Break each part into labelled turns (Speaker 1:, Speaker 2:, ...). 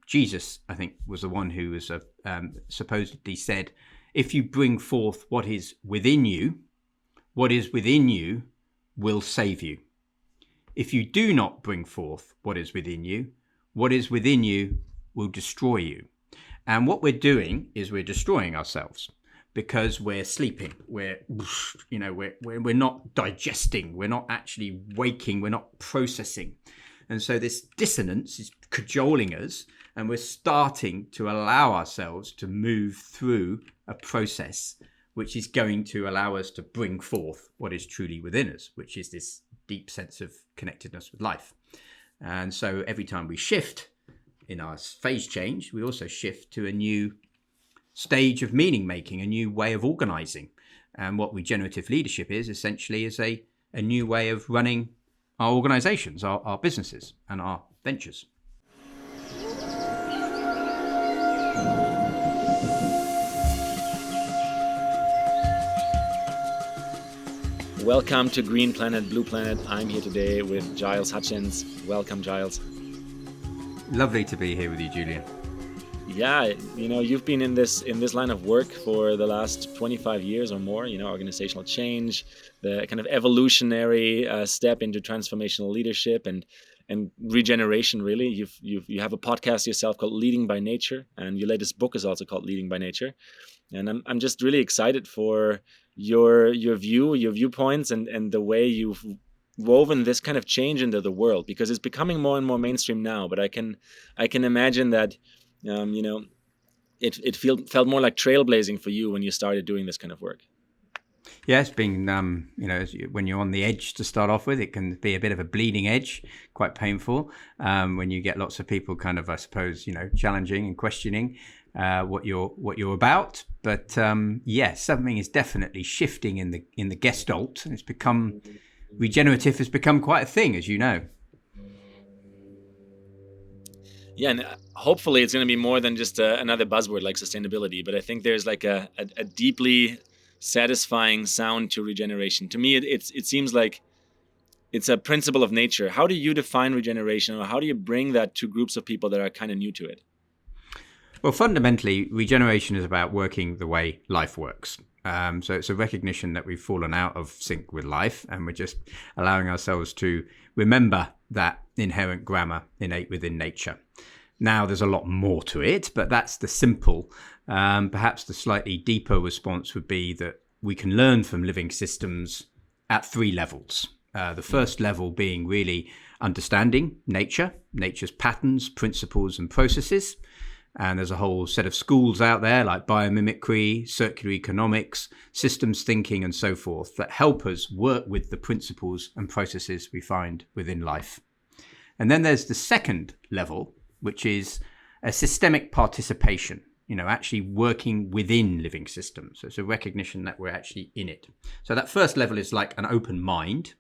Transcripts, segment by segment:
Speaker 1: Jesus, I think, was the one who was supposedly said, if you bring forth what is within you will save you. If you do not bring forth what is within you will destroy you. And what we're doing is we're destroying ourselves because we're sleeping. We're not digesting. We're not actually waking. We're not processing. And so this dissonance is cajoling us, and we're starting to allow ourselves to move through a process which is going to allow us to bring forth what is truly within us, which is this deep sense of connectedness with life. And so every time we shift in our phase change, we also shift to a new stage of meaning making, a new way of organizing. And what regenerative leadership is essentially is a new way of running our organizations, our businesses and our ventures.
Speaker 2: Welcome to Green Planet, Blue Planet. I'm here today with Giles Hutchins. Welcome, Giles.
Speaker 1: Lovely to be here with you, Julian.
Speaker 2: Yeah, you've been in this line of work for the last 25 years or more. Organizational change, the kind of evolutionary step into transformational leadership and regeneration. Really, you have a podcast yourself called Leading by Nature, and your latest book is also called Leading by Nature. And I'm just really excited for your viewpoints and the way you've woven this kind of change into the world, because it's becoming more and more mainstream now. But I can imagine that it felt more like trailblazing for you when you started doing this kind of work.
Speaker 1: Yeah, it's been, when you're on the edge to start off with, it can be a bit of a bleeding edge, quite painful, when you get lots of people kind of, I suppose, challenging and questioning what you're about. But something is definitely shifting in the gestalt. It's become, regenerative has become quite a thing, as you know.
Speaker 2: Yeah, and hopefully it's going to be more than just another buzzword like sustainability. But I think there's like a deeply satisfying sound to regeneration. To me, it seems like it's a principle of nature. How do you define regeneration, or how do you bring that to groups of people that are kind of new to it?
Speaker 1: Well, fundamentally, regeneration is about working the way life works. So it's a recognition that we've fallen out of sync with life, and we're just allowing ourselves to remember that inherent grammar innate within nature. Now, there's a lot more to it, but that's the simple. Perhaps the slightly deeper response would be that we can learn from living systems at 3 levels. The first level being really understanding nature's patterns, principles, and processes. And there's a whole set of schools out there like biomimicry, circular economics, systems thinking, and so forth that help us work with the principles and processes we find within life. And then there's the second level, which is a systemic participation, actually working within living systems. So it's a recognition that we're actually in it. So that first level is like an open mind.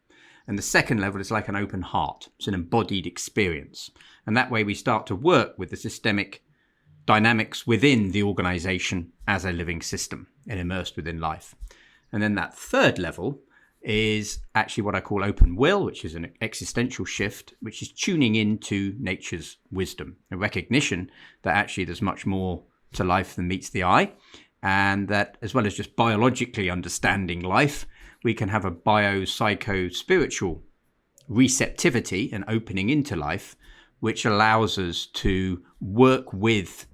Speaker 1: And the second level is like an open heart. It's an embodied experience. And that way we start to work with the systemic dynamics within the organization as a living system and immersed within life. And then that third level is actually what I call open will, which is an existential shift, which is tuning into nature's wisdom, a recognition that actually there's much more to life than meets the eye, and that as well as just biologically understanding life, we can have a bio-psycho-spiritual receptivity and opening into life, which allows us to work with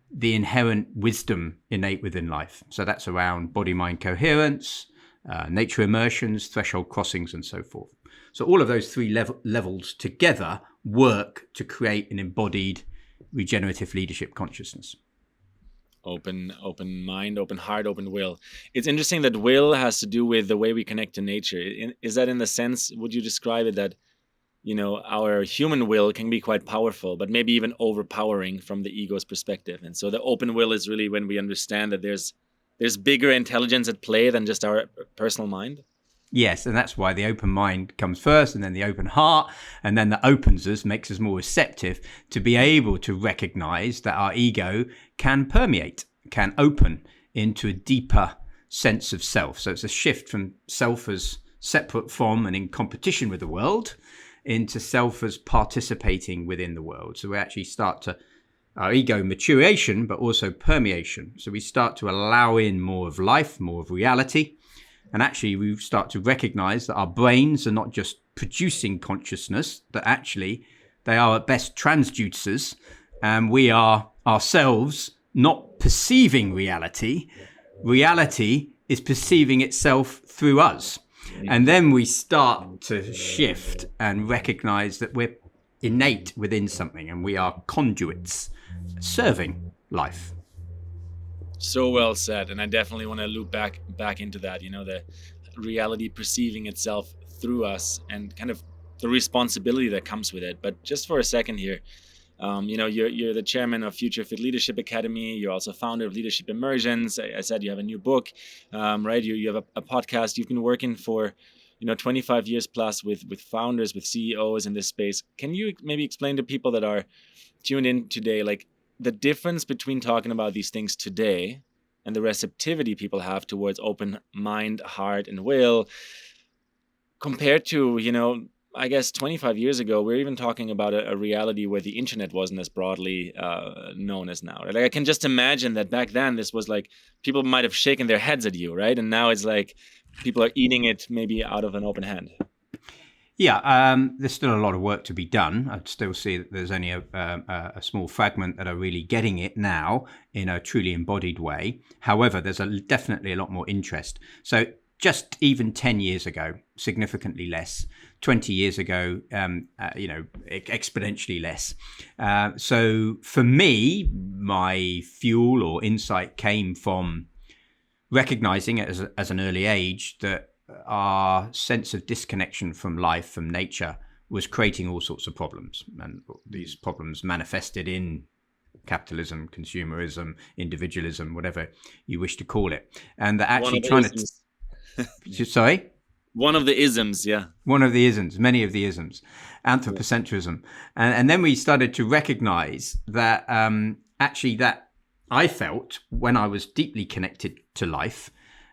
Speaker 1: the inherent wisdom innate within life. So that's around body-mind coherence, nature immersions, threshold crossings, and so forth. So all of those 3 levels together work to create an embodied regenerative leadership consciousness.
Speaker 2: Open mind, open heart, open will. It's interesting that will has to do with the way we connect to nature. Is that in the sense, would you describe it that, our human will can be quite powerful, but maybe even overpowering from the ego's perspective? And so the open will is really when we understand that there's bigger intelligence at play than just our personal mind.
Speaker 1: Yes, and that's why the open mind comes first, and then the open heart, and then that opens us, makes us more receptive to be able to recognize that our ego can permeate, can open into a deeper sense of self. So it's a shift from self as separate from and in competition with the world into self as participating within the world. So we actually start to our ego maturation, but also permeation. So we start to allow in more of life, more of reality. And actually, we start to recognize that our brains are not just producing consciousness, that actually they are at best transducers, and we are ourselves not perceiving reality. Reality is perceiving itself through us. And then we start to shift and recognize that we're innate within something and we are conduits serving life.
Speaker 2: So well said. And I definitely want to loop back into that, the reality perceiving itself through us and kind of the responsibility that comes with it. But just for a second here, you're the chairman of Future Fit Leadership Academy. You're also founder of Leadership Immersions. I said you have a new book, right? You have a podcast. You've been working for 25 years plus with founders, with CEOs in this space. Can you maybe explain to people that are tuned in today, like the difference between talking about these things today and the receptivity people have towards open mind, heart, and will compared to, I guess 25 years ago, we're even talking about a reality where the internet wasn't as broadly known as now. Like I can just imagine that back then this was like people might have shaken their heads at you, right? And now it's like people are eating it maybe out of an open hand.
Speaker 1: Yeah, there's still a lot of work to be done. I'd still see that there's only a small fragment that are really getting it now in a truly embodied way. However, there's definitely a lot more interest. So just even 10 years ago, significantly less. 20 years ago, exponentially less. So for me, my fuel or insight came from recognizing it as an early age that our sense of disconnection from life, from nature, was creating all sorts of problems. And these problems manifested in capitalism, consumerism, individualism, whatever you wish to call it. And that actually Sorry?
Speaker 2: One of the isms, yeah.
Speaker 1: One of the isms, many of the isms, anthropocentrism. And then we started to recognize that actually that I felt when I was deeply connected to life,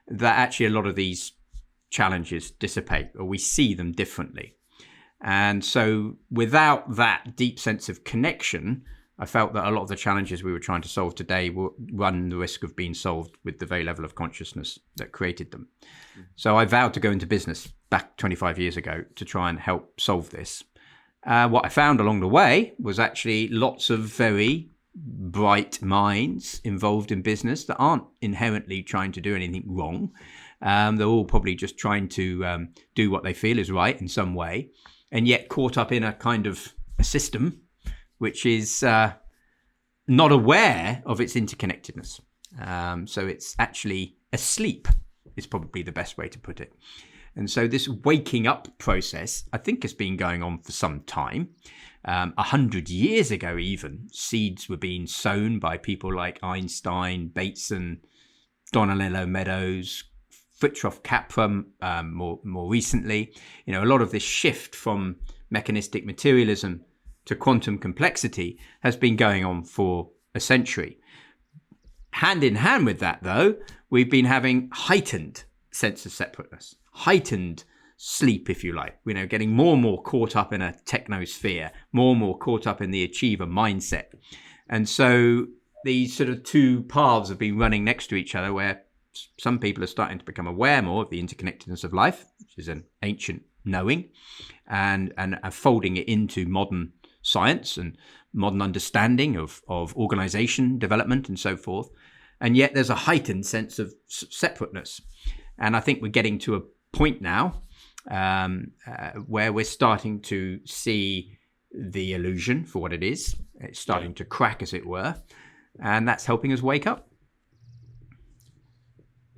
Speaker 1: that actually a lot of these challenges dissipate or we see them differently. And so without that deep sense of connection, I felt that a lot of the challenges we were trying to solve today will run the risk of being solved with the very level of consciousness that created them. So I vowed to go into business back 25 years ago to try and help solve this. What I found along the way was actually lots of very bright minds involved in business that aren't inherently trying to do anything wrong. They're all probably just trying to do what they feel is right in some way, and yet caught up in a kind of a system which is not aware of its interconnectedness. So it's actually asleep is probably the best way to put it. And so this waking up process, I think, has been going on for some time. 100 years ago even, seeds were being sown by people like Einstein, Bateson, Donatello Meadows, Fritjof Capra more recently. A lot of this shift from mechanistic materialism to quantum complexity has been going on for a century. Hand in hand with that, though, we've been having heightened sense of separateness, heightened sleep, if you like, getting more and more caught up in a technosphere, more and more caught up in the achiever mindset. And so these sort of two paths have been running next to each other, where some people are starting to become aware more of the interconnectedness of life, which is an ancient knowing, and are folding it into modern science and modern understanding of organization development and so forth. And yet there's a heightened sense of separateness. And I think we're getting to a point now where we're starting to see the illusion for what it is. It's starting to crack, as it were. And that's helping us wake up.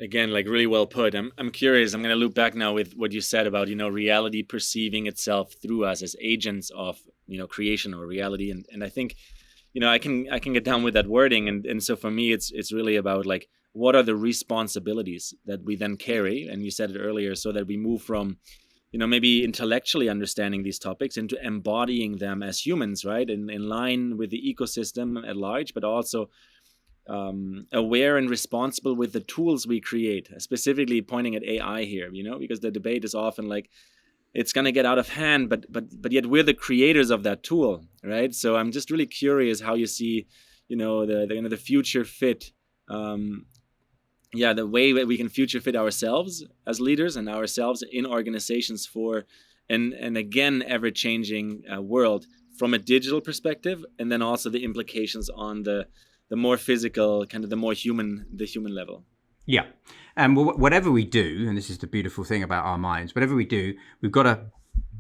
Speaker 2: Again, like really well put. I'm curious. I'm going to loop back now with what you said about, reality perceiving itself through us as agents of, creation or reality. And I think, I can get down with that wording. And so for me, it's really about like, what are the responsibilities that we then carry? And you said it earlier, so that we move from, maybe intellectually understanding these topics into embodying them as humans, right? In line with the ecosystem at large, but also aware and responsible with the tools we create, specifically pointing at AI here, because the debate is often like, it's going to get out of hand, but yet we're the creators of that tool, right? So I'm just really curious how you see, the future fit, the way that we can future fit ourselves as leaders and ourselves in organizations for and again ever changing world from a digital perspective, and then also the implications on the more physical, kind of the human level.
Speaker 1: Yeah. And whatever we do, and this is the beautiful thing about our minds, whatever we do, we've got to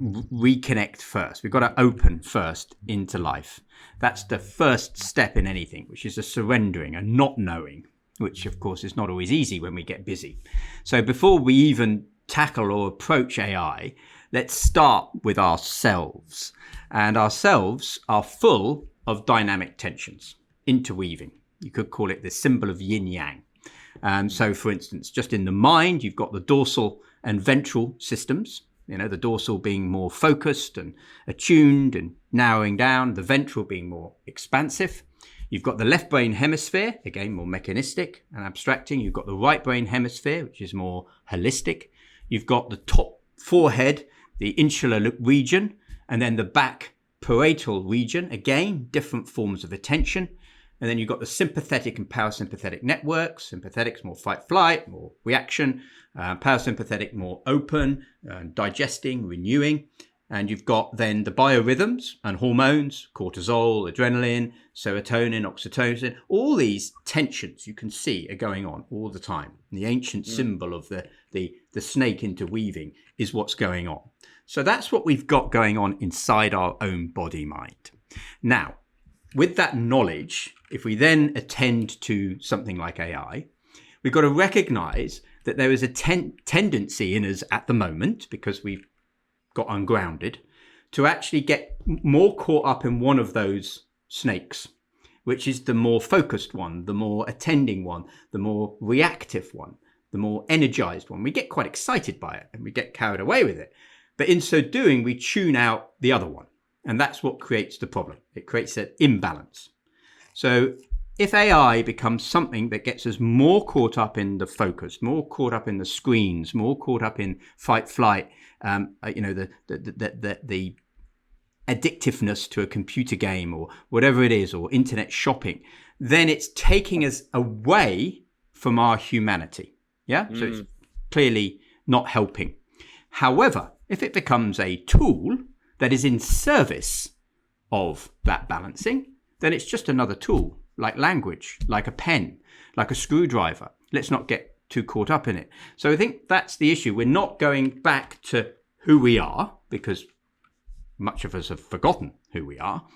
Speaker 1: reconnect first. We've got to open first into life. That's the first step in anything, which is a surrendering, a not knowing, which of course is not always easy when we get busy. So before we even tackle or approach AI, let's start with ourselves. And ourselves are full of dynamic tensions, interweaving. You could call it the symbol of yin yang. So for instance, just in the mind, you've got the dorsal and ventral systems, the dorsal being more focused and attuned and narrowing down, the ventral being more expansive. You've got the left brain hemisphere, again, more mechanistic and abstracting. You've got the right brain hemisphere, which is more holistic. You've got the top forehead, the insular region, and then the back parietal region, again, different forms of attention. And then you've got the sympathetic and parasympathetic networks. Sympathetic's more fight-flight, more reaction. Parasympathetic more open, digesting, renewing. And you've got then the biorhythms and hormones, cortisol, adrenaline, serotonin, oxytocin. All these tensions you can see are going on all the time. And the ancient symbol of the snake interweaving is what's going on. So that's what we've got going on inside our own body-mind. Now, with that knowledge, if we then attend to something like AI, we've got to recognize that there is a tendency in us at the moment, because we've got ungrounded, to actually get more caught up in one of those snakes, which is the more focused one, the more attending one, the more reactive one, the more energized one. We get quite excited by it and we get carried away with it. But in so doing, we tune out the other one. And that's what creates the problem. It creates an imbalance. So if AI becomes something that gets us more caught up in the focus, more caught up in the screens, more caught up in fight flight, the addictiveness to a computer game or whatever it is, or internet shopping, then it's taking us away from our humanity. Yeah. So it's clearly not helping. However, if it becomes a tool that is in service of that balancing, then it's just another tool, like language, like a pen, like a screwdriver. Let's not get too caught up in it. So I think that's the issue. We're not going back to who we are, because much of us have forgotten who we are.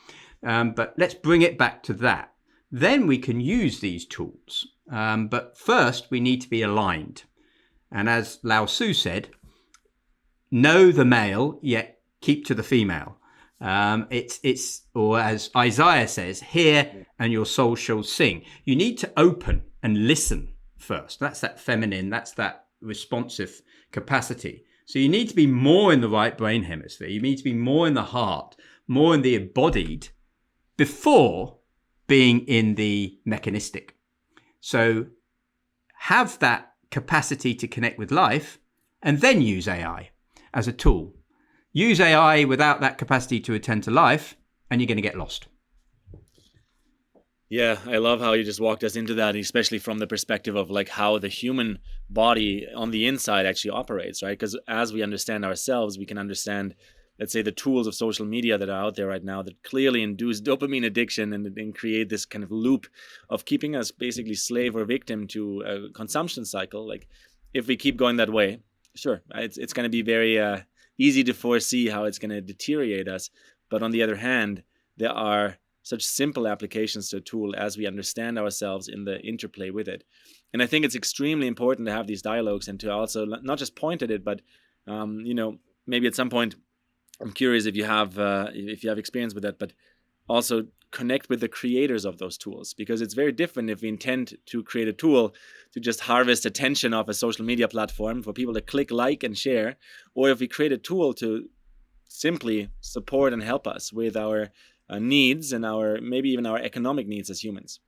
Speaker 1: But let's bring it back to that. Then we can use these tools. But first, we need to be aligned. And as Lao Tzu said, know the male, yet keep to the female. Or as Isaiah says, hear and your soul shall sing. You need to open and listen first. That's that feminine, that's that responsive capacity. So you need to be more in the right brain hemisphere. You need to be more in the heart, more in the embodied, before being in the mechanistic. So have that capacity to connect with life, and then use AI as a tool. Use AI without that capacity to attend to life, and you're going to get lost.
Speaker 2: Yeah, I love how you just walked us into that, especially from the perspective of like how the human body on the inside actually operates, right? Because as we understand ourselves, we can understand, let's say, the tools of social media that are out there right now that clearly induce dopamine addiction and create this kind of loop of keeping us basically slave or victim to a consumption cycle. Like if we keep going that way, sure, it's going to be very easy to foresee how it's going to deteriorate us. But on the other hand, there are such simple applications to a tool as we understand ourselves in the interplay with it. And I think it's extremely important to have these dialogues and to also not just point at it, but maybe at some point, I'm curious if you have experience with that, but also connect with the creators of those tools, because it's very different if we intend to create a tool to just harvest attention off a social media platform for people to click, like, and share, or if we create a tool to simply support and help us with our needs and maybe even our economic needs as humans.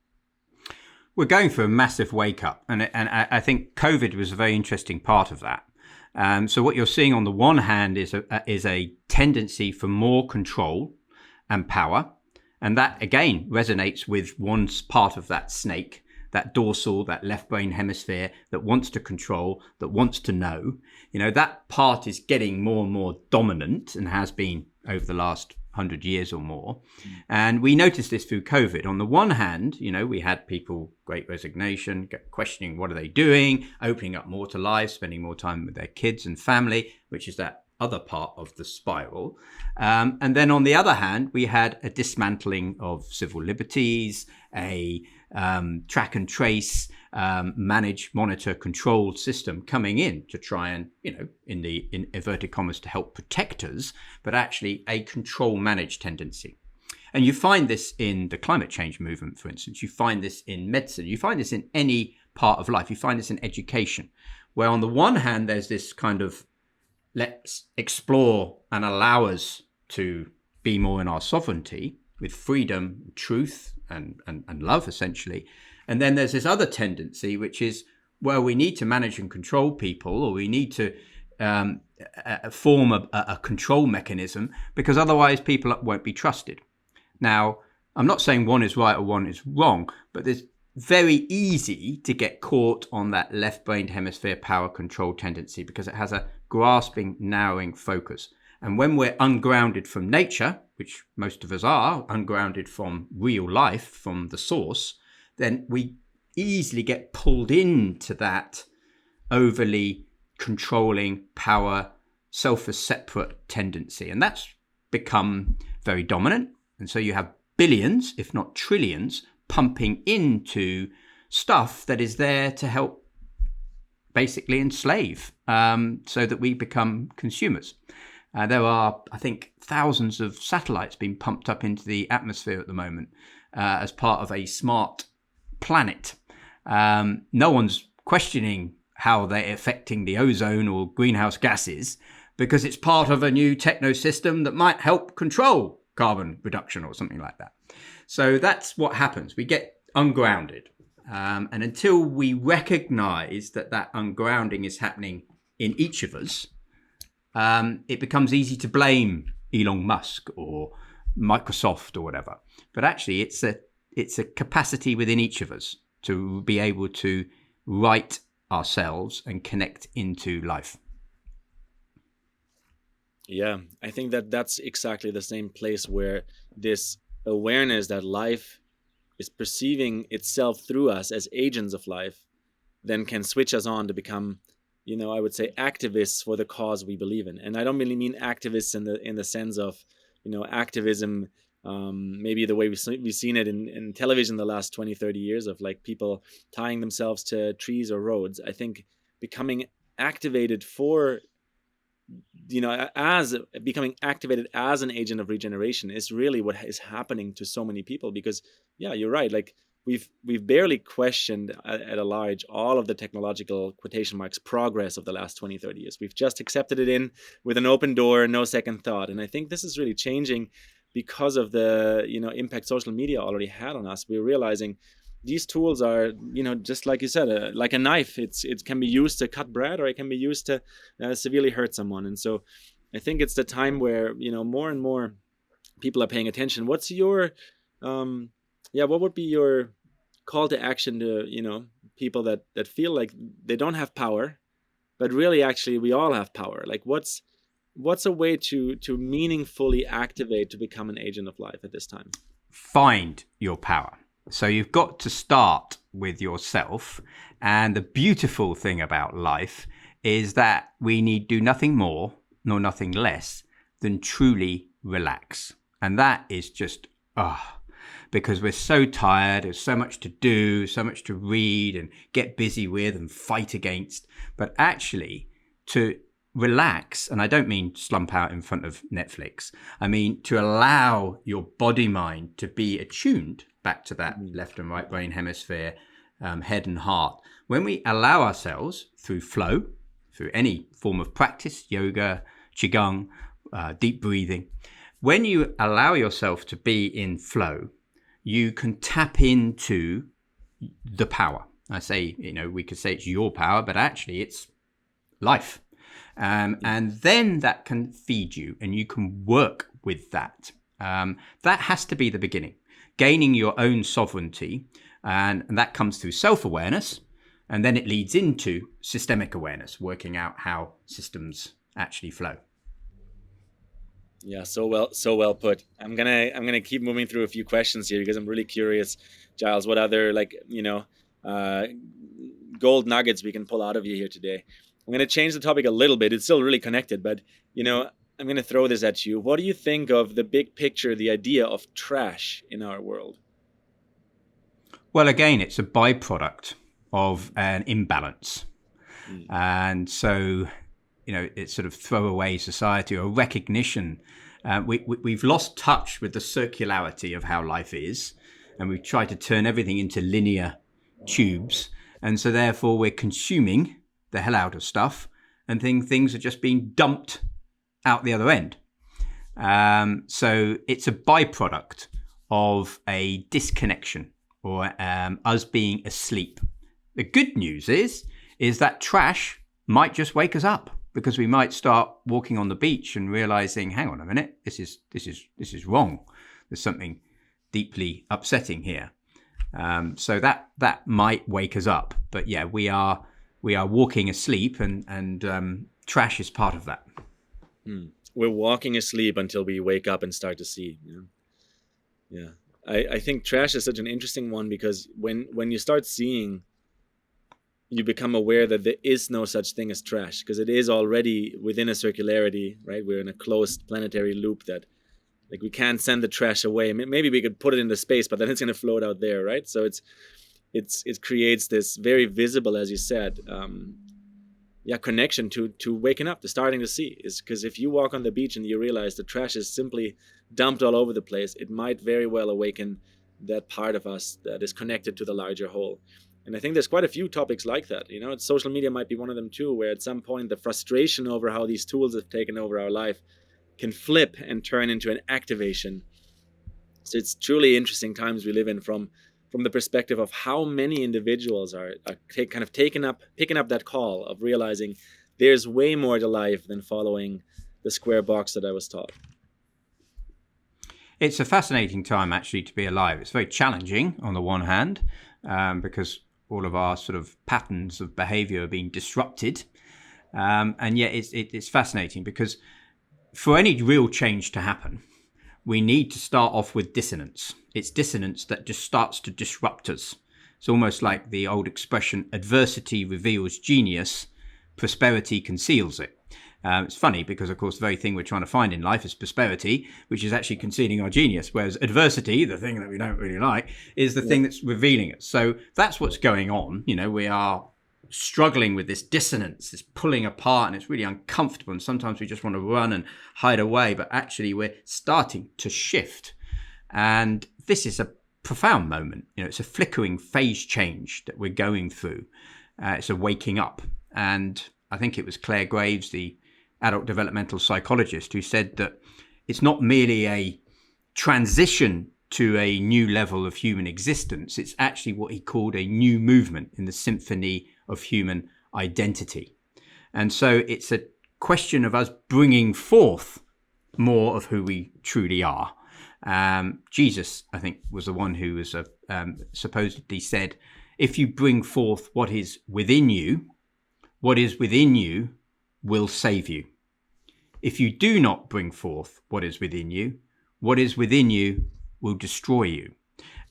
Speaker 1: We're going for a massive wake up, and I think COVID was a very interesting part of that. So what you're seeing on the one hand is a tendency for more control and power. And that, again, resonates with one part of that snake, that dorsal, that left brain hemisphere that wants to control, that wants to know. That part is getting more and more dominant and has been over the last 100 years or more. And we noticed this through COVID. On the one hand, we had people, great resignation, questioning what are they doing, opening up more to life, spending more time with their kids and family, which is that other part of the spiral. And then on the other hand, we had a dismantling of civil liberties, a track and trace, manage, monitor, control system coming in to try and, in inverted commas, to help protect us, but actually a control manage tendency. And you find this in the climate change movement, for instance. You find this in medicine. You find this in any part of life. You find this in education, where on the one hand, there's this kind of let's explore and allow us to be more in our sovereignty with freedom, truth, and love, essentially. And then there's this other tendency, which is, well, we need to manage and control people, or we need to form a control mechanism, because otherwise people won't be trusted. Now, I'm not saying one is right or one is wrong, but it's very easy to get caught on that left-brained hemisphere power control tendency because it has a grasping, narrowing focus. And when we're ungrounded from nature, which most of us are, ungrounded from real life, from the source, then we easily get pulled into that overly controlling power, self as separate tendency. And that's become very dominant. And so you have billions, if not trillions, pumping into stuff that is there to help basically enslave, so that we become consumers. There are, I think, thousands of satellites being pumped up into the atmosphere at the moment as part of a smart planet. No one's questioning how they're affecting the ozone or greenhouse gases, because it's part of a new techno system that might help control carbon reduction or something like that. So that's what happens. We get ungrounded. And until we recognize that ungrounding is happening in each of us, it becomes easy to blame Elon Musk or Microsoft or whatever. But actually, it's a capacity within each of us to be able to right ourselves and connect into life.
Speaker 2: Yeah, I think that's exactly the same place where this awareness that life is perceiving itself through us as agents of life then can switch us on to become, I would say, activists for the cause we believe in. And I don't really mean activists in the sense of, activism, maybe the way we've seen it in television the last 20, 30 years of like people tying themselves to trees or roads. I think becoming activated for, as becoming activated as an agent of regeneration is really what is happening to so many people. Because, yeah, you're right. Like we've barely questioned at a large all of the technological quotation marks progress of the last 20, 30 years. We've just accepted it in with an open door, no second thought. And I think this is really changing because of the, impact social media already had on us. We're realizing these tools are, just like you said, like a knife. It can be used to cut bread, or it can be used to severely hurt someone. And so I think it's the time where, more and more people are paying attention. What's your, what would be your call to action to, people that feel like they don't have power, but really actually we all have power? Like what's a way to meaningfully activate to become an agent of life at this time?
Speaker 1: Find your power. So you've got to start with yourself. And the beautiful thing about life is that we need do nothing more nor nothing less than truly relax. And that is just, because we're so tired. There's so much to do, so much to read and get busy with and fight against. But actually to relax, and I don't mean slump out in front of Netflix. I mean to allow your body mind to be attuned back to that left and right brain hemisphere, head and heart. When we allow ourselves through flow, through any form of practice, yoga, qigong, deep breathing, when you allow yourself to be in flow, you can tap into the power. I say, we could say it's your power, but actually it's life. And then that can feed you and you can work with that. That has to be the beginning. Gaining your own sovereignty, and that comes through self-awareness, and then it leads into systemic awareness, working out how systems actually flow.
Speaker 2: Yeah, so well put. I'm gonna keep moving through a few questions here because I'm really curious, Giles, what other uh, gold nuggets we can pull out of you here today. I'm gonna change the topic a little bit. It's still really connected, but I'm gonna throw this at you. What do you think of the big picture, the idea of trash in our world?
Speaker 1: Well, again, it's a byproduct of an imbalance. And so, it's sort of throwaway society or recognition. We've lost touch with the circularity of how life is, and we've tried to turn everything into linear tubes. And so therefore we're consuming the hell out of stuff, and things are just being dumped out the other end. So it's a byproduct of a disconnection, or us being asleep. The good news is that trash might just wake us up, because we might start walking on the beach and realizing, hang on a minute, this is wrong. There's something deeply upsetting here. So that might wake us up. But yeah, we are walking asleep, and trash is part of that.
Speaker 2: We're walking asleep until we wake up and start to see. Yeah. I think trash is such an interesting one, because when you start seeing, you become aware that there is no such thing as trash, because it is already within a circularity, right? We're in a closed planetary loop that, like, we can't send the trash away. Maybe we could put it into space, but then it's going to float out there, right? So it creates this very visible, as you said, connection to waking up, to starting to see. Is because if you walk on the beach and you realize the trash is simply dumped all over the place, it might very well awaken that part of us that is connected to the larger whole. And I think there's quite a few topics like that. Social media might be one of them too, where at some point the frustration over how these tools have taken over our life can flip and turn into an activation. So it's truly interesting times we live in from the perspective of how many individuals are picking up that call of realizing there's way more to life than following the square box that I was taught.
Speaker 1: It's a fascinating time, actually, to be alive. It's very challenging on the one hand, because all of our sort of patterns of behavior are being disrupted. And yet it's fascinating, because for any real change to happen, we need to start off with dissonance. It's dissonance that just starts to disrupt us. It's almost like the old expression, adversity reveals genius, prosperity conceals it. It's funny because, of course, the very thing we're trying to find in life is prosperity, which is actually concealing our genius, whereas adversity, the thing that we don't really like, is the thing that's revealing it. So that's what's going on. We are struggling with this dissonance, this pulling apart, and it's really uncomfortable. And sometimes we just want to run and hide away, but actually we're starting to shift. And this is a profound moment. It's a flickering phase change that we're going through. It's a waking up. And I think it was Claire Graves, the adult developmental psychologist, who said that it's not merely a transition to a new level of human existence. It's actually what he called a new movement in the symphony of human identity. And so it's a question of us bringing forth more of who we truly are. Jesus, I think, was the one who was supposedly said, if you bring forth what is within you will save you. If you do not bring forth what is within you will destroy you.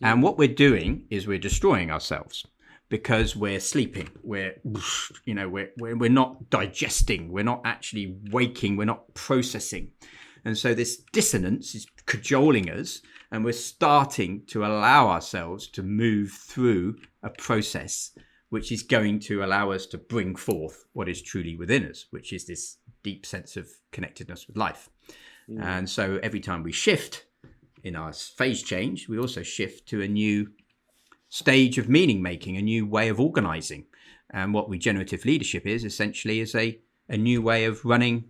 Speaker 1: And what we're doing is we're destroying ourselves, because we're sleeping. We're not digesting. We're not actually waking. We're not processing. And so this dissonance is cajoling us, and we're starting to allow ourselves to move through a process which is going to allow us to bring forth what is truly within us, which is this deep sense of connectedness with life. And so every time we shift in our phase change, we also shift to a new stage of meaning making, a new way of organizing. And what regenerative leadership is essentially is a new way of running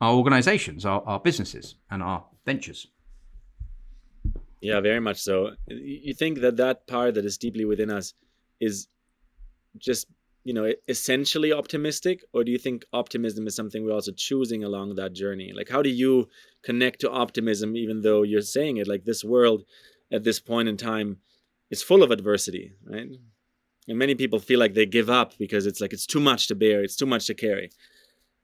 Speaker 1: our organizations, our businesses, and our ventures.
Speaker 2: Yeah, very much so. You think that part that is deeply within us is just essentially optimistic, or do you think optimism is something we're also choosing along that journey? Like, how do you connect to optimism, even though you're saying it like this world at this point in time is full of adversity, right? And many people feel like they give up because it's like it's too much to bear, it's too much to carry.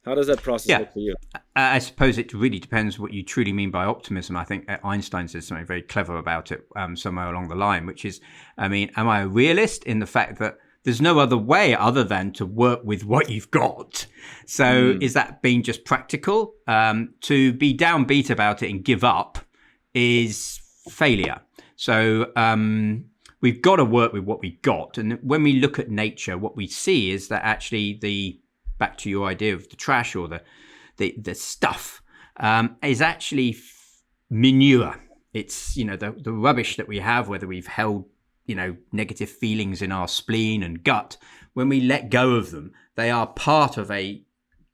Speaker 2: How does that process look for you?
Speaker 1: I suppose it really depends what you truly mean by optimism. I think Einstein says something very clever about it somewhere along the line, which is, I mean, am I a realist in the fact that there's no other way other than to work with what you've got? So is that being just practical? To be downbeat about it and give up is failure. So we've got to work with what we got. And when we look at nature, what we see is that actually back to your idea of the trash or the stuff, is actually manure. It's, the rubbish that we have, whether we've held, negative feelings in our spleen and gut. When we let go of them, they are part of a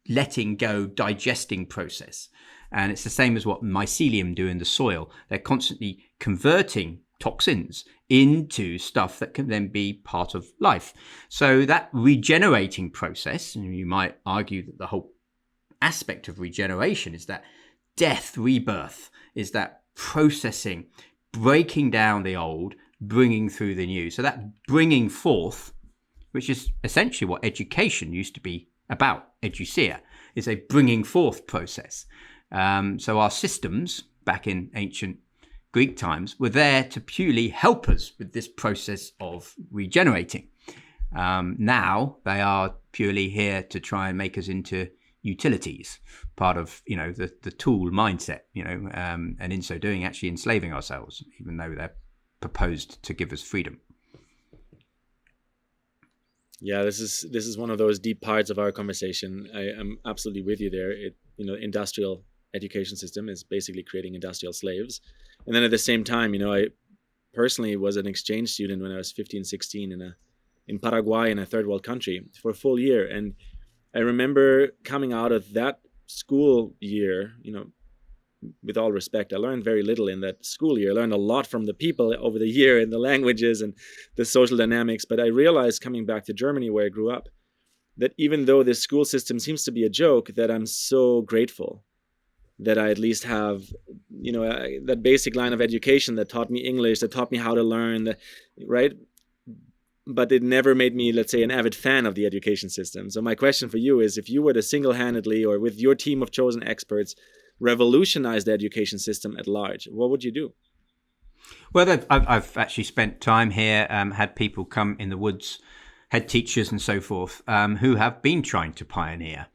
Speaker 1: letting go, digesting process. And it's the same as what mycelium do in the soil. They're constantly converting toxins into stuff that can then be part of life. So that regenerating process, and you might argue that the whole aspect of regeneration is that death, rebirth, is that processing, breaking down the old, bringing through the new. So that bringing forth, which is essentially what education used to be about, educia, is a bringing forth process. So our systems back in ancient Greek times were there to purely help us with this process of regenerating. Now they are purely here to try and make us into utilities, part of the tool mindset, and in so doing actually enslaving ourselves, even though they're proposed to give us freedom.
Speaker 2: Yeah, this is one of those deep parts of our conversation. I am absolutely with you there. Industrial education system is basically creating industrial slaves. And then at the same time, I personally was an exchange student when I was 15, 16 in Paraguay, in a third world country, for a full year. And I remember coming out of that school year, with all respect, I learned very little in that school year. I learned a lot from the people over the year and the languages and the social dynamics. But I realized coming back to Germany, where I grew up, that even though this school system seems to be a joke, that I'm so grateful that I at least have, that basic line of education that taught me English, that taught me how to learn, right? But it never made me, let's say, an avid fan of the education system. So my question for you is, if you were to single-handedly or with your team of chosen experts revolutionize the education system at large, what would you do?
Speaker 1: Well, I've actually spent time here, had people come in the woods, head teachers and so forth, who have been trying to pioneer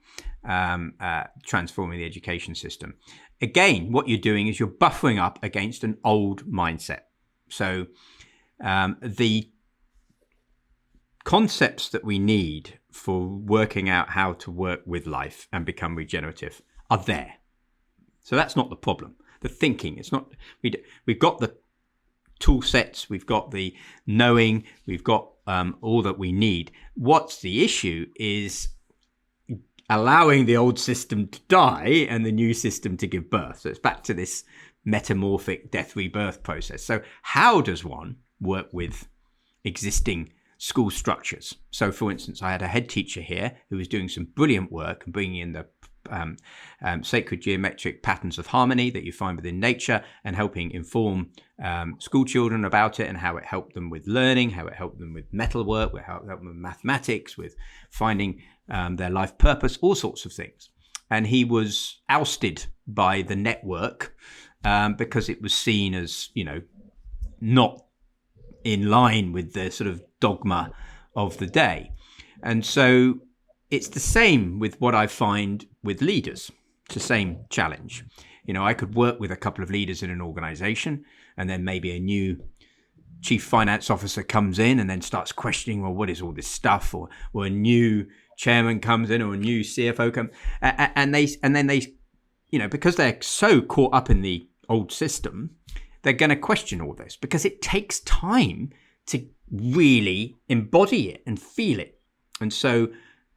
Speaker 1: transforming the education system. Again, what you're doing is you're buffering up against an old mindset. So the concepts that we need for working out how to work with life and become regenerative are there. So that's not the problem. The thinking, it's not, we've got the tool sets, we've got the knowing, we've got all that we need. What's the issue is allowing the old system to die and the new system to give birth. So it's back to this metamorphic death rebirth process. So how does one work with existing school structures? So for instance, I had a head teacher here who was doing some brilliant work and bringing in the sacred geometric patterns of harmony that you find within nature and helping inform school children about it and how it helped them with learning, how it helped them with metalwork, how it helped them with mathematics, with finding their life purpose, all sorts of things. And he was ousted by the network because it was seen as, not in line with the sort of dogma of the day. And so it's the same with what I find with leaders. It's the same challenge. I could work with a couple of leaders in an organization, and then maybe a new chief finance officer comes in and then starts questioning, well, what is all this stuff? Or a new chairman comes in or a new CFO comes, and then they, because they're so caught up in the old system, they're going to question all this because it takes time to really embody it and feel it. And so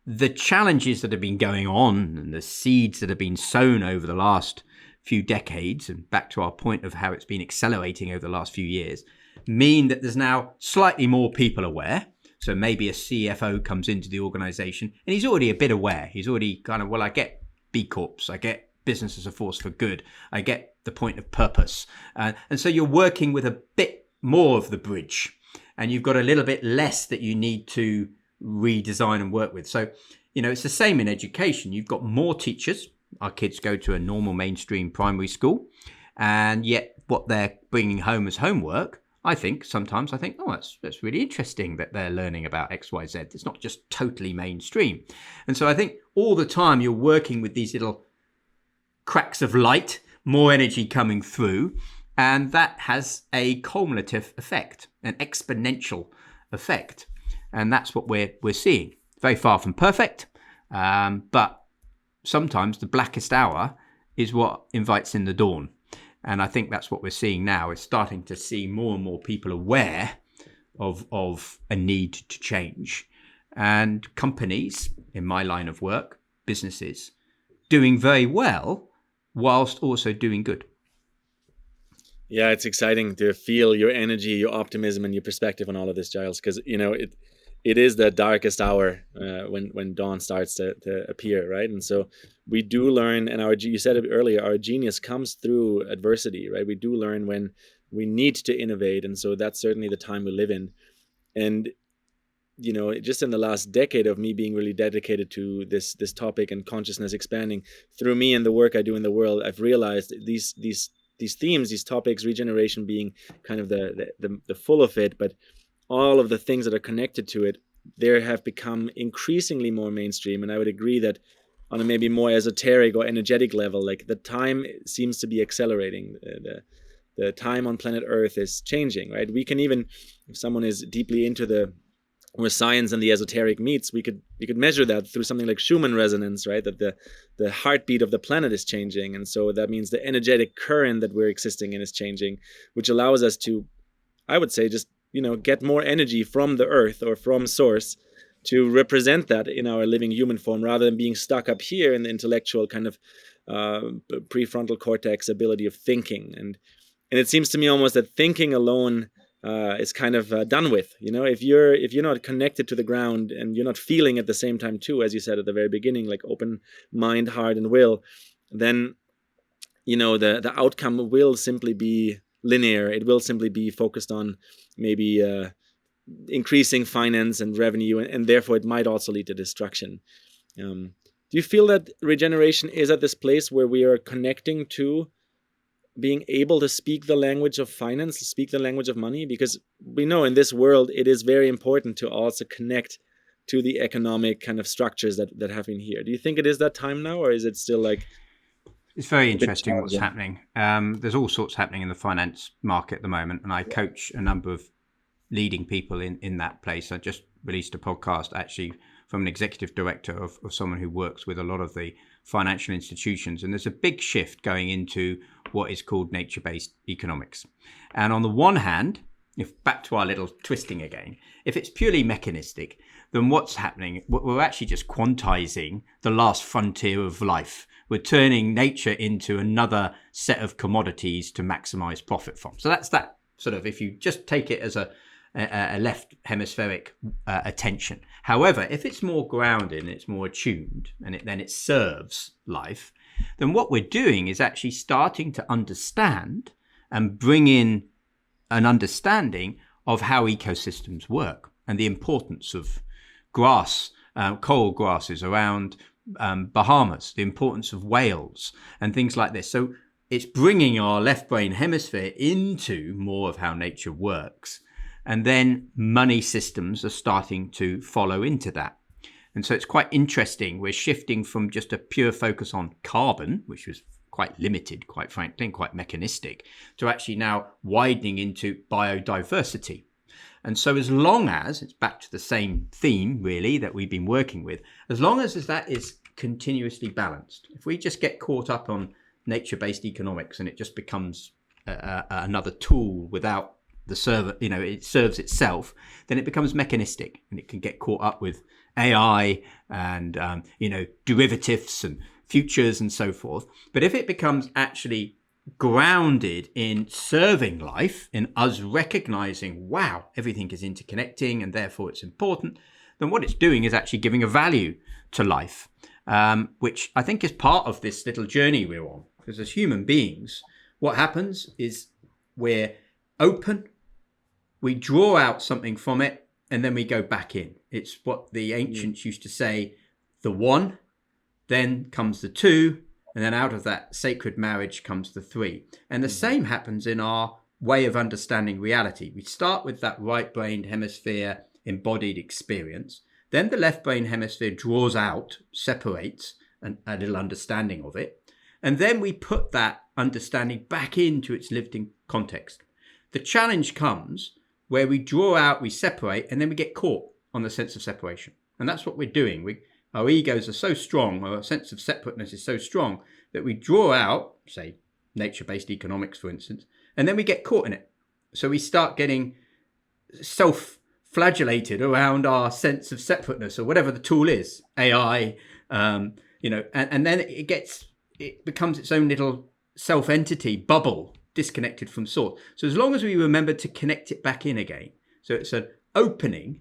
Speaker 1: the challenges that have been going on and the seeds that have been sown over the last few decades, and back to our point of how it's been accelerating over the last few years, mean that there's now slightly more people aware. So maybe a CFO comes into the organization and he's already a bit aware. He's already kind of, well, I get B Corps, I get business as a force for good, I get the point of purpose. And so you're working with a bit more of the bridge, and you've got a little bit less that you need to redesign and work with. So, it's the same in education. You've got more teachers. Our kids go to a normal mainstream primary school, and yet what they're bringing home as homework, I think, oh, that's really interesting that they're learning about X, Y, Z. It's not just totally mainstream. And so I think all the time you're working with these little cracks of light, more energy coming through, and that has a cumulative effect, an exponential effect. And that's what we're seeing. Very far from perfect, but sometimes the blackest hour is what invites in the dawn. And I think that's what we're seeing now. Is starting to see more and more people aware of a need to change. And companies, in my line of work, businesses, doing very well whilst also doing good.
Speaker 2: Yeah, it's exciting to feel your energy, your optimism, and your perspective on all of this, Giles, because it is the darkest hour when dawn starts to appear, right? And so we do learn, and you said it earlier, our genius comes through adversity, right? We do learn when we need to innovate, and so that's certainly the time we live in. And just in the last decade of me being really dedicated to this topic and consciousness expanding through me and the work I do in the world, I've realized these themes, these topics, regeneration being kind of the full of it, but all of the things that are connected to it, there have become increasingly more mainstream. And I would agree that on a maybe more esoteric or energetic level, like the time seems to be accelerating. The time on planet Earth is changing, right? We can even, if someone is deeply into where science and the esoteric meets, we could measure that through something like Schumann resonance, right? That the heartbeat of the planet is changing. And so that means the energetic current that we're existing in is changing, which allows us to, I would say, just get more energy from the earth or from source to represent that in our living human form, rather than being stuck up here in the intellectual kind of prefrontal cortex ability of thinking. And it seems to me almost that thinking alone is kind of done with. If you're not connected to the ground and you're not feeling at the same time too, as you said at the very beginning, like open mind, heart, and will, then the outcome will simply be linear. It will simply be focused on maybe increasing finance and revenue, and therefore it might also lead to destruction. Do you feel that regeneration is at this place where we are connecting to being able to speak the language of finance, speak the language of money? Because we know in this world it is very important to also connect to the economic kind of structures that have been here. Do you think it is that time now, or is it still like...
Speaker 1: It's very interesting what's happening. There's all sorts happening in the finance market at the moment, and I coach a number of leading people in that place. I just released a podcast actually from an executive director of someone who works with a lot of the financial institutions, and there's a big shift going into what is called nature-based economics. And on the one hand, if back to our little twisting again, if it's purely mechanistic, then what's happening? We're actually just quantizing the last frontier of life. We're turning nature into another set of commodities to maximize profit from. So that's that sort of, if you just take it as a left hemispheric attention. However, if it's more grounded and it's more attuned, and then it serves life, then what we're doing is actually starting to understand and bring in an understanding of how ecosystems work and the importance of grass, coral grasses around Bahamas, the importance of whales and things like this. So it's bringing our left brain hemisphere into more of how nature works. And then money systems are starting to follow into that. And so it's quite interesting. We're shifting from just a pure focus on carbon, which was quite limited, quite frankly, and quite mechanistic, to actually now widening into biodiversity. And so as long as, it's back to the same theme really that we've been working with, as long as that is continuously balanced, if we just get caught up on nature-based economics and it just becomes another tool without the server, it serves itself, then it becomes mechanistic and it can get caught up with AI and, derivatives and futures and so forth. But if it becomes actually grounded in serving life, in us recognizing, wow, everything is interconnecting and therefore it's important, then what it's doing is actually giving a value to life, which I think is part of this little journey we're on. Because as human beings, what happens is we're open, we draw out something from it, and then we go back in. It's what the ancients used to say, the one, then comes the two, and then out of that sacred marriage comes the three. And the same happens in our way of understanding reality. We start with that right brain hemisphere embodied experience. Then the left brain hemisphere draws out, separates a little understanding of it. And then we put that understanding back into its lived in context. The challenge comes where we draw out, we separate, and then we get caught on the sense of separation. And that's what we're doing. Our egos are so strong, our sense of separateness is so strong that we draw out, say, nature-based economics, for instance, and then we get caught in it. So we start getting self-flagellated around our sense of separateness or whatever the tool is, AI, and then it becomes its own little self-entity bubble, disconnected from source. So as long as we remember to connect it back in again, so it's an opening,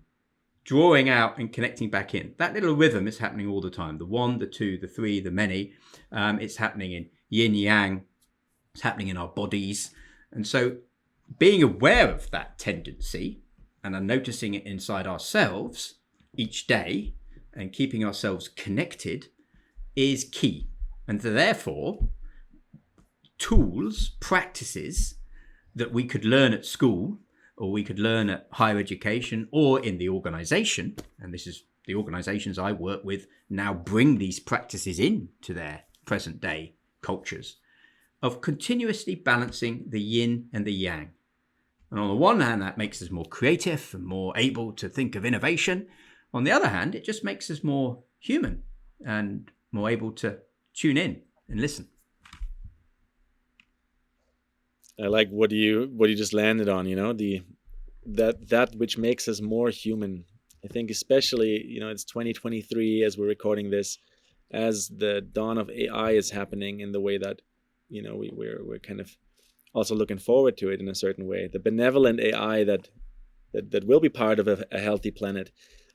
Speaker 1: drawing out and connecting back in. That little rhythm is happening all the time. The one, the two, the three, the many. It's happening in yin yang. It's happening in our bodies. And so being aware of that tendency and noticing it inside ourselves each day and keeping ourselves connected is key. And therefore, tools, practices that we could learn at school or we could learn at higher education or in the organization, and this is the organizations I work with now bring these practices in to their present day cultures, of continuously balancing the yin and the yang. And on the one hand, that makes us more creative and more able to think of innovation. On the other hand, it just makes us more human and more able to tune in and listen.
Speaker 2: I like what you just landed on, that which makes us more human. I think especially, it's 2023 as we're recording this, as the dawn of AI is happening in the way that, we're kind of also looking forward to it in a certain way. The benevolent AI that will be part of a healthy planet,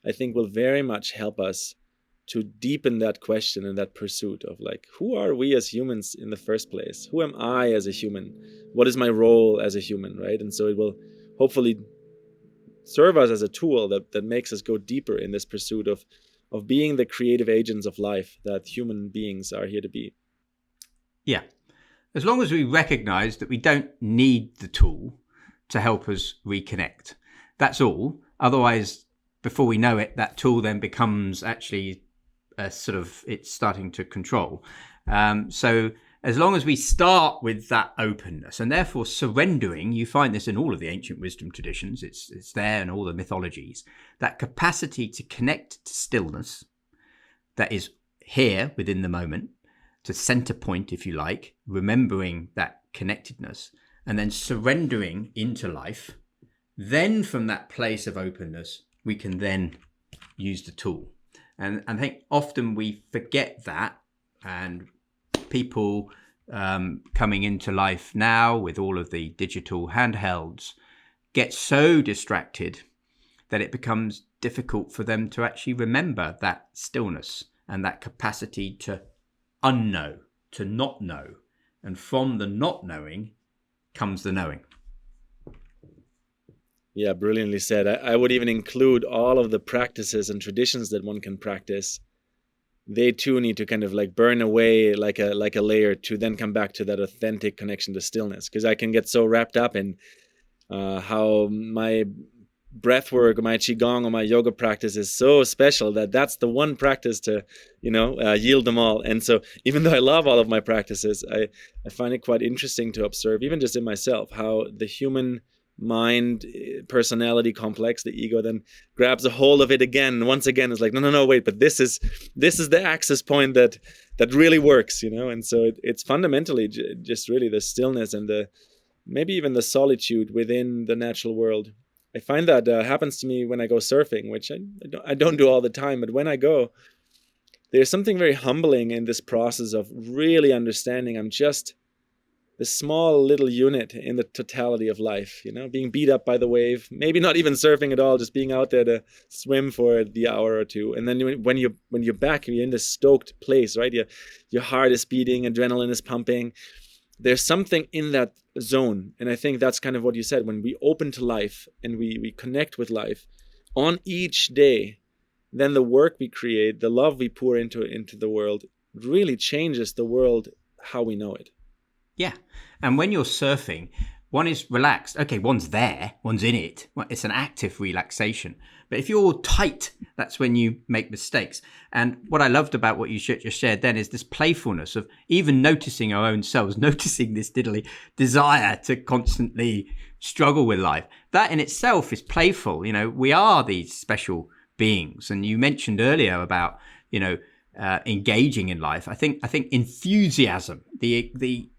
Speaker 2: I think will very much help us to deepen that question and that pursuit of who are we as humans in the first place? Who am I as a human? What is my role as a human, right? And so it will hopefully serve us as a tool that makes us go deeper in this pursuit of being the creative agents of life that human beings are here to be.
Speaker 1: Yeah. As long as we recognize that we don't need the tool to help us reconnect. That's all. Otherwise, before we know it, that tool then becomes actually it's starting to control. So as long as we start with that openness and therefore surrendering, you find this in all of the ancient wisdom traditions, it's there in all the mythologies, that capacity to connect to stillness that is here within the moment, to center point, if you like, remembering that connectedness and then surrendering into life. Then from that place of openness, we can then use the tool. And I think often we forget that, and people coming into life now with all of the digital handhelds get so distracted that it becomes difficult for them to actually remember that stillness and that capacity to unknow, to not know. And from the not knowing comes the knowing.
Speaker 2: Yeah, brilliantly said. I would even include all of the practices and traditions that one can practice. They too need to kind of burn away like a layer to then come back to that authentic connection to stillness. Because I can get so wrapped up in how my breath work or my qigong or my yoga practice is so special that's the one practice to yield them all. And so even though I love all of my practices, I find it quite interesting to observe, even just in myself, how the human mind personality complex, the ego, then grabs a hold of it again, and once again is no, wait, but this is the access point that really works, and so it's fundamentally just really the stillness and the maybe even the solitude within the natural world. I find that happens to me when I go surfing, which I don't do all the time, but when I go, there's something very humbling in this process of really understanding I'm just this small little unit in the totality of life, being beat up by the wave, maybe not even surfing at all, just being out there to swim for the hour or two. And then when you're back, you're in this stoked place, right? Your heart is beating, adrenaline is pumping. There's something in that zone. And I think that's kind of what you said. When we open to life and we connect with life on each day, then the work we create, the love we pour into the world really changes the world how we know it.
Speaker 1: Yeah. And when you're surfing, one is relaxed. Okay, one's there, one's in it. It's an active relaxation. But if you're tight, that's when you make mistakes. And what I loved about what you just shared then is this playfulness of even noticing our own selves, noticing this diddly desire to constantly struggle with life. That in itself is playful. We are these special beings. And you mentioned earlier about, engaging in life. I think enthusiasm, the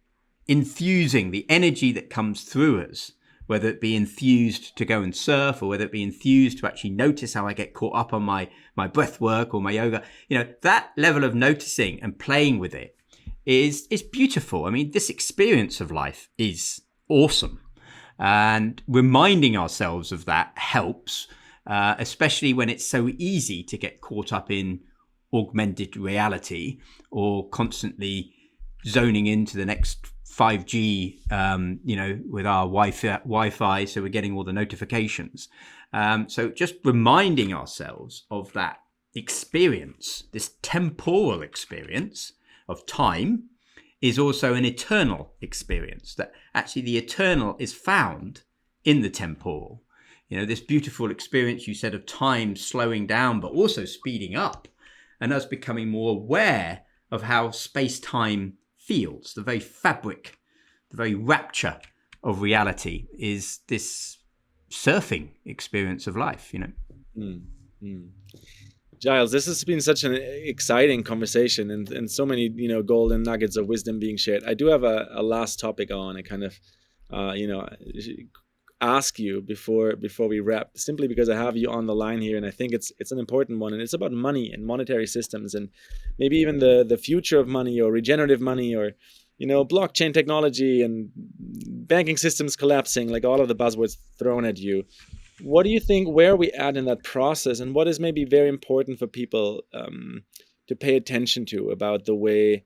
Speaker 1: infusing the energy that comes through us, whether it be enthused to go and surf or whether it be enthused to actually notice how I get caught up on my breath work or my yoga, that level of noticing and playing with it is beautiful. I mean, this experience of life is awesome, and reminding ourselves of that helps, especially when it's so easy to get caught up in augmented reality or constantly zoning into the next 5G, with our Wi-Fi, so we're getting all the notifications. So just reminding ourselves of that experience, this temporal experience of time, is also an eternal experience, that actually the eternal is found in the temporal. This beautiful experience you said of time slowing down, but also speeding up, and us becoming more aware of how space-time feels. The very fabric, the very rapture of reality is this surfing experience of life,
Speaker 2: Giles, this has been such an exciting conversation and so many, golden nuggets of wisdom being shared. I do have a last topic I want to kind of, ask you before we wrap, simply because I have you on the line here, and I think it's an important one, and it's about money and monetary systems, and maybe even the future of money, or regenerative money, or blockchain technology and banking systems collapsing, like all of the buzzwords thrown at you. What do you think, where are we at in that process, and what is maybe very important for people to pay attention to about the way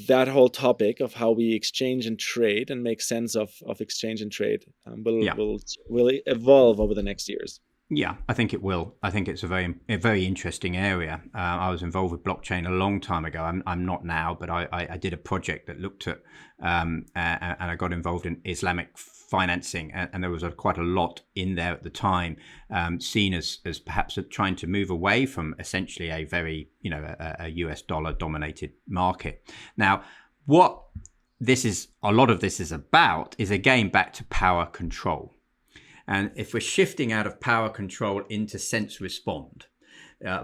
Speaker 2: that whole topic of how we exchange and trade and make sense of exchange and trade will evolve over the next years?
Speaker 1: Yeah, I think it will. I think it's a very interesting area. I was involved with blockchain a long time ago. I'm not now, but I did a project that looked at, and I got involved in Islamic financing, and there was quite a lot in there at the time, seen as perhaps trying to move away from essentially a very, a US dollar dominated market. Now, what a lot of this is about is, again, back to power control. And if we're shifting out of power control into sense respond,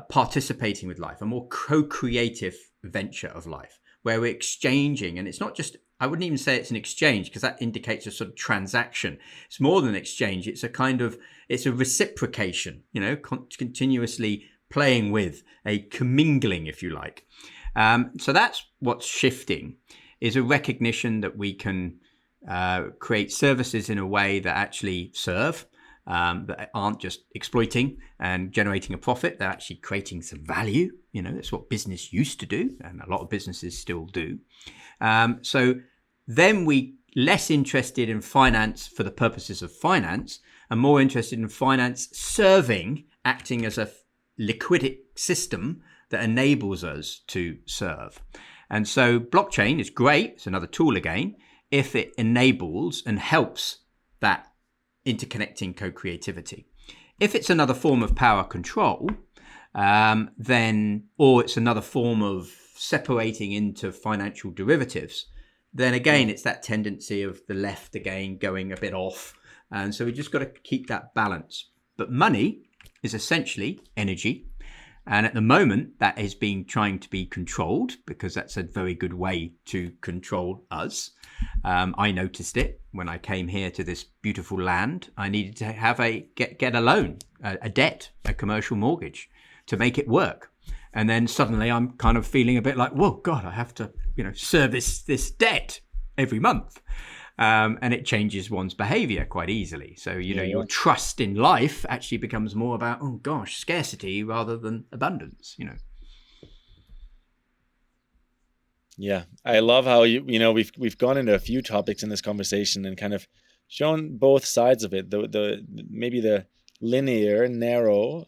Speaker 1: participating with life, a more co-creative venture of life, where we're exchanging, and it's not just, I wouldn't even say it's an exchange, because that indicates a sort of transaction. It's more than an exchange. It's a reciprocation, continuously playing with, a commingling, if you like. So that's what's shifting, is a recognition that we can create services in a way that actually serve, that aren't just exploiting and generating a profit. They're actually creating some value. That's what business used to do, and a lot of businesses still do. So then we less interested in finance for the purposes of finance, and more interested in finance serving, acting as a liquidity system that enables us to serve. And so blockchain is great. It's another tool again, if it enables and helps that interconnecting co-creativity. If it's another form of power control, or it's another form of separating into financial derivatives, then again, it's that tendency of the left again going a bit off. And so we just got to keep that balance. But money is essentially energy. And at the moment, that is trying to be controlled, because that's a very good way to control us. I noticed it when I came here to this beautiful land. I needed to have get a loan, a debt, a commercial mortgage to make it work. And then suddenly I'm kind of feeling a bit like, whoa, God, I have to service this debt every month. And it changes one's behavior quite easily. So, your trust in life actually becomes more about, scarcity rather than abundance,
Speaker 2: Yeah, I love how we've gone into a few topics in this conversation and kind of shown both sides of it. The maybe the linear, narrow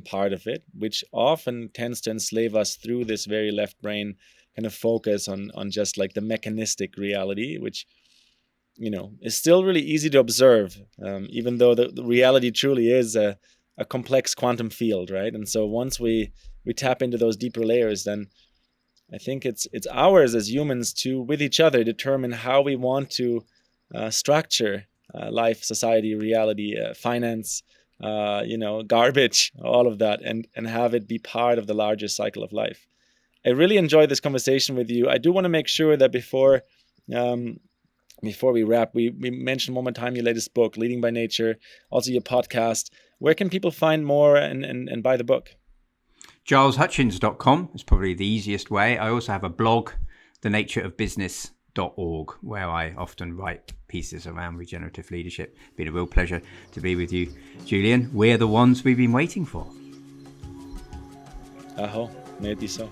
Speaker 2: part of it, which often tends to enslave us through this very left brain kind of focus on just like the mechanistic reality, which is still really easy to observe, even though the reality truly is a complex quantum field, right? And so once we tap into those deeper layers, then I think it's ours as humans to, with each other, determine how we want to structure life, society, reality, finance, garbage, all of that, and have it be part of the larger cycle of life. I really enjoyed this conversation with you. I do want to make sure that before we wrap, we mention one more time your latest book, Leading by Nature, also your podcast. Where can people find more and buy the book?
Speaker 1: GilesHutchins.com is probably the easiest way. I also have a blog, thenatureofbusiness.org, where I often write pieces around regenerative leadership. It's been a real pleasure to be with you, Julian. We're the ones we've been waiting for.
Speaker 2: Aho, may it be so.